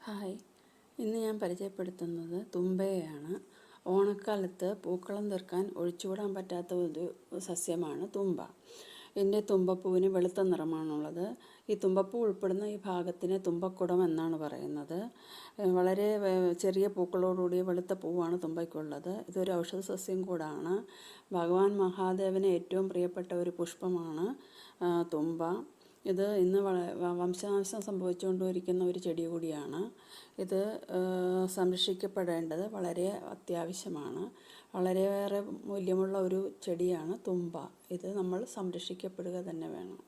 Hi, ഇന്ന് ഞാൻ പരിചയപ്പെടുത്തുന്നത് തുമ്പയെയാണ്. ഓണക്കാലത്ത് പൂക്കളം തീർക്കാൻ ഒഴിച്ചുകൂടാൻ പറ്റാത്ത ഒരു സസ്യമാണ് തുമ്പ. ഇതിൻ്റെ തുമ്പപ്പൂവിന് വെളുത്ത നിറമാണുള്ളത്. ഈ തുമ്പപ്പൂ ഉൾപ്പെടുന്ന ഈ ഭാഗത്തിന് തുമ്പക്കുടം എന്നാണ് പറയുന്നത്. വളരെ ചെറിയ പൂക്കളോടുകൂടിയ വെളുത്ത പൂവാണ് തുമ്പയ്ക്കുള്ളത്. ഇതൊരു ഔഷധ സസ്യം കൂടാണ്. ഭഗവാൻ മഹാദേവന് ഏറ്റവും പ്രിയപ്പെട്ട ഒരു പുഷ്പമാണ് തുമ്പ. ഇത് ഇന്ന് വംശനാശം സംഭവിച്ചുകൊണ്ടിരിക്കുന്ന ഒരു ചെടി കൂടിയാണ്. ഇത് സംരക്ഷിക്കപ്പെടേണ്ടത് വളരെ അത്യാവശ്യമാണ്. വളരെയേറെ മൂല്യമുള്ള ഒരു ചെടിയാണ് തുമ്പ. ഇത് നമ്മൾ സംരക്ഷിക്കപ്പെടുക തന്നെ വേണം.